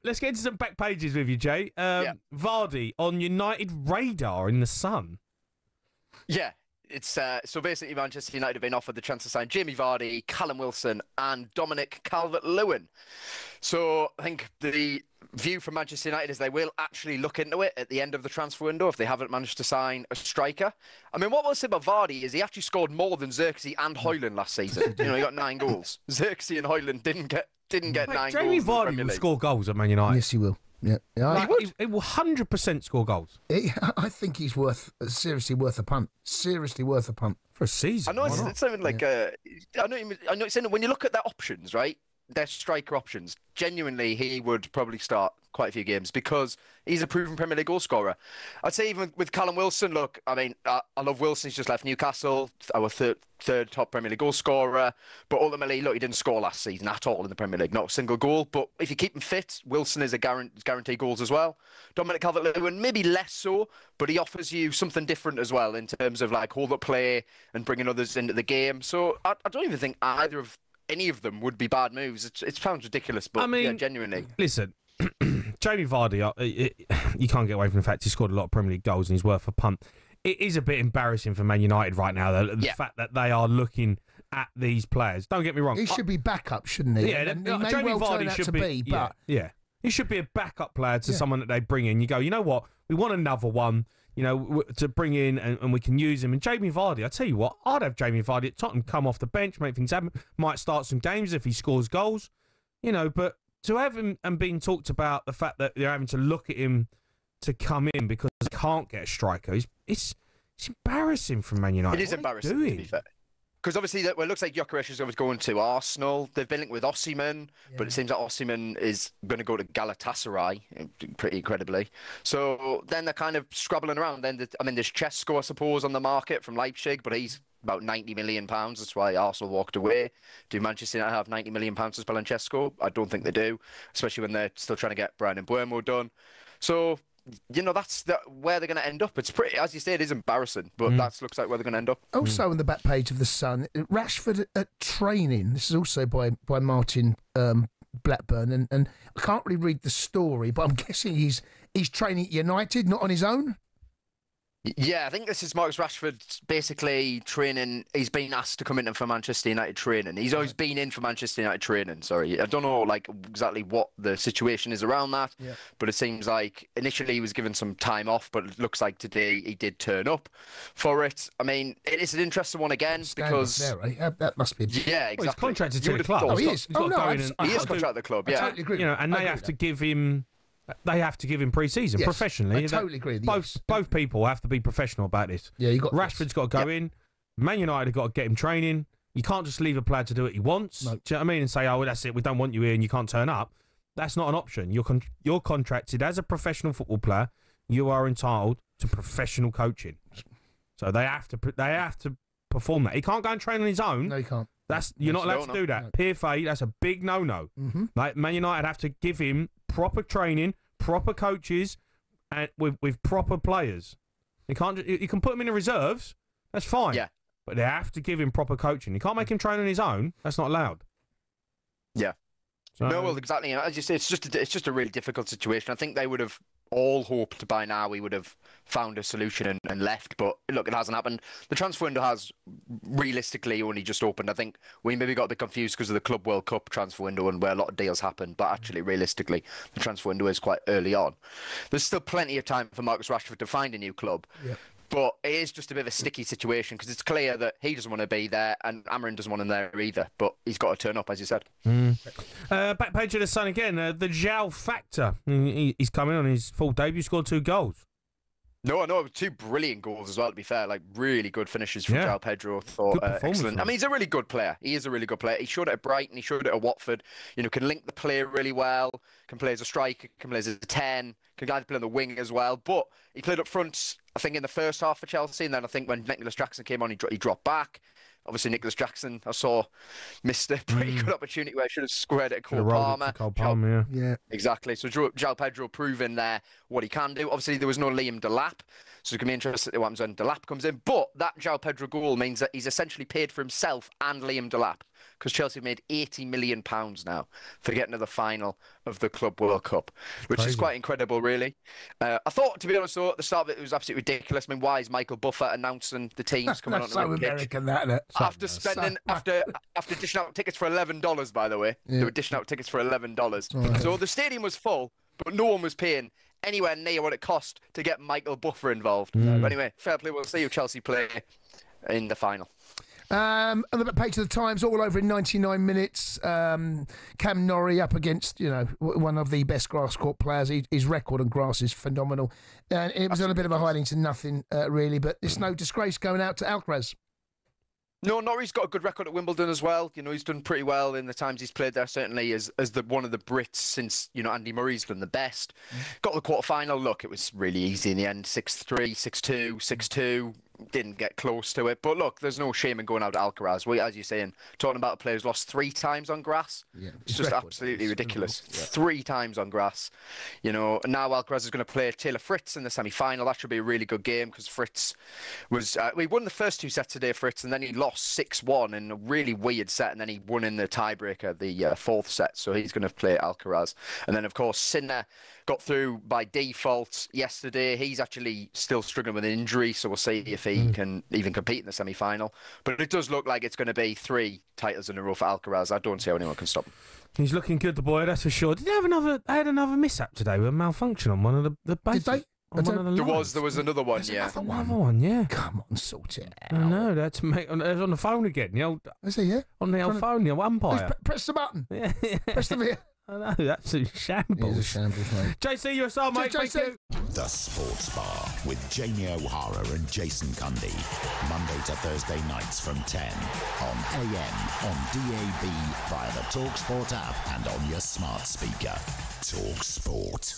let's get into some back pages with you, Jay. Vardy on United radar in the Sun. Yeah. It's so basically Manchester United have been offered the chance to sign Jamie Vardy, Callum Wilson and Dominic Calvert-Lewin. So I think the view from Manchester United is they will actually look into it at the end of the transfer window if they haven't managed to sign a striker. I mean, what we'll say about Vardy is he actually scored more than Xerxes and Hoyland last season. He got 9 goals. Xerxes and Hoyland didn't get 9 goals. Jamie Vardy will score goals at Man United. Yes, he will. Yeah, he will 100% score goals. I think he's seriously worth a punt. Seriously worth a punt for a season. I know it's something like I know it's saying when you look at their options, right? Their striker options. Genuinely, he would probably start quite a few games because he's a proven Premier League goal scorer. I'd say even with Callum Wilson, look, I mean, I love Wilson. He's just left Newcastle, our third top Premier League goal scorer. But ultimately, look, he didn't score last season at all in the Premier League, not a single goal. But if you keep him fit, Wilson is a guaranteed goals as well. Dominic Calvert-Lewin, maybe less so, but he offers you something different as well in terms of like hold-up play and bringing others into the game. So I don't even think any of them would be bad moves. It sounds ridiculous, but I mean, yeah, genuinely. Listen, Jamie Vardy, you can't get away from the fact he scored a lot of Premier League goals and he's worth a punt. It is a bit embarrassing for Man United right now, the fact that they are looking at these players. Don't get me wrong. He should be backup, shouldn't he? Yeah, Jamie Vardy should be. He should be a backup player to someone that they bring in. You go, you know what? We want another one, to bring in and we can use him. And Jamie Vardy, I tell you what, I'd have Jamie Vardy at Tottenham come off the bench, make things happen. Might start some games if he scores goals, but to have him and being talked about the fact that they're having to look at him to come in because they can't get a striker, it's embarrassing from Man United. It is embarrassing, to be fair. Because obviously, it looks like Gyökeres is always going to Arsenal. They've been linked with Osimhen, but it seems like Osimhen is going to go to Galatasaray, pretty incredibly. So then they're kind of scrabbling around. Then there's Chesko, I suppose, on the market from Leipzig, but he's about £90 million. That's why Arsenal walked away. Do Manchester United have £90 million to spend on Chesko? I don't think they do, especially when they're still trying to get Brian Mbeumo done. So that's where they're going to end up. It's pretty, as you say, it is embarrassing, but that looks like where they're going to end up. Also on the back page of The Sun, Rashford at training. This is also by Martin Blackburn, and I can't really read the story, but I'm guessing he's training at United, not on his own. Yeah, I think this is Marcus Rashford basically training. He's been asked to come in for Manchester United training. He's always been in for Manchester United training. Sorry, I don't know exactly what the situation is around that, but it seems like initially he was given some time off, but it looks like today he did turn up for it. I mean, it is an interesting one again because that must be exactly. Well, he's contracted to the club. Oh, he is. He is contracted to the club. Yeah, I totally agree. And they have to give him. They have to give him pre-season professionally. I totally agree. Both people have to be professional about this. Yeah, Rashford's got to go in. Man United have got to get him training. You can't just leave a player to do what he wants. No. Do you know what I mean? And say, oh, that's it. We don't want you here and you can't turn up. That's not an option. You're contracted as a professional football player. You are entitled to professional coaching. So they have to perform that. He can't go and train on his own. No, he can't. You're not allowed to do that. No. PFA, that's a big no-no. Like Man United have to give him proper training, proper coaches, and with proper players. You can put him in the reserves. That's fine. Yeah. But they have to give him proper coaching. You can't make him train on his own. That's not allowed. Yeah. So, no, well, exactly. As you say, it's just a really difficult situation. I think they would have all hoped by now we would have found a solution and left, but look, it hasn't happened. The transfer window has realistically only just opened. I think we maybe got a bit confused because of the Club World Cup transfer window and where a lot of deals happened, but actually realistically the transfer window is quite early on. There's still plenty of time for Marcus Rashford to find a new club. But it is just a bit of a sticky situation because it's clear that he doesn't want to be there and Amarin doesn't want him there either. But he's got to turn up, as you said. Back page of The Sun again. The Joao factor. He's coming on his full debut, scored 2 goals. No, 2 brilliant goals as well, to be fair. Like, really good finishes from Joao Pedro. Thought excellent. I mean, he's a really good player. He is a really good player. He showed it at Brighton. He showed it at Watford. Can link the play really well. Can play as a striker. Can play as a 10. Can either play on the wing as well. But he played up front, I think, in the first half for Chelsea. And then I think when Nicholas Jackson came on, he dropped back. Obviously, Nicholas Jackson, I saw, missed a pretty good opportunity where he should have squared it at Cole Palmer. Yeah, exactly. So Joao Pedro proving there what he can do. Obviously, there was no Liam Delap, so it can be interesting what happens when Delap comes in. But that Joao Pedro goal means that he's essentially paid for himself and Liam Delap. because Chelsea have made £80 million now for getting to the final of the Club World Cup, which is quite incredible, really. I thought, to be honest, though, at the start of it was absolutely ridiculous. I mean, why is Michael Buffer announcing the teams coming on so the pitch? American, that, isn't it? After spending, after dishing out tickets for $11, by the way. Yeah. They were dishing out tickets for $11. So the stadium was full, but no one was paying anywhere near what it cost to get Michael Buffer involved. But anyway, fair play. We'll see who Chelsea play in the final. On the page of the Times, all over in 99 minutes. Cam Norrie up against, one of the best grass court players. His record on grass is phenomenal. And it was on a bit of a hiding to nothing, really. But it's no disgrace going out to Alcaraz. No, Norrie's got a good record at Wimbledon as well. He's done pretty well in the times he's played there, certainly as one of the Brits since, Andy Murray's done the best. Got the quarterfinal. Look, it was really easy in the end. 6-3, 6-2, 6-2. Didn't get close to it. But look, there's no shame in going out to Alcaraz. As you're saying, talking about a player who's lost 3 times on grass. Yeah, it's just absolutely ridiculous. Yeah. 3 times on grass. And now Alcaraz is going to play Taylor Fritz in the semi-final. That should be a really good game because Fritz was... he won the first 2 sets today, Fritz, and then he lost 6-1 in a really weird set, and then he won in the tiebreaker, the 4th set. So he's going to play Alcaraz. And then, of course, Sinner got through by default yesterday. He's actually still struggling with an injury, so we'll see if he can even compete in the semi-final. But it does look like it's going to be 3 titles in a row for Alcaraz. I don't see how anyone can stop him. He's looking good, the boy, that's for sure. Did they have another? They had another mishap today with a malfunction on one of the bases. Did they? There was another one, yeah. Another one, yeah. Come on, sort it out. I know, that's it was on the phone again. Is he, yeah? On the old phone, the umpire. Press the button. Yeah. Press the button. I know, that's a shambles. It's a shambles, mate. JC, you're a star, mate. Thank you. The Sports Bar with Jamie O'Hara and Jason Cundy. Monday to Thursday nights from 10 on AM, on DAB, via the talkSPORT app and on your smart speaker. talkSPORT.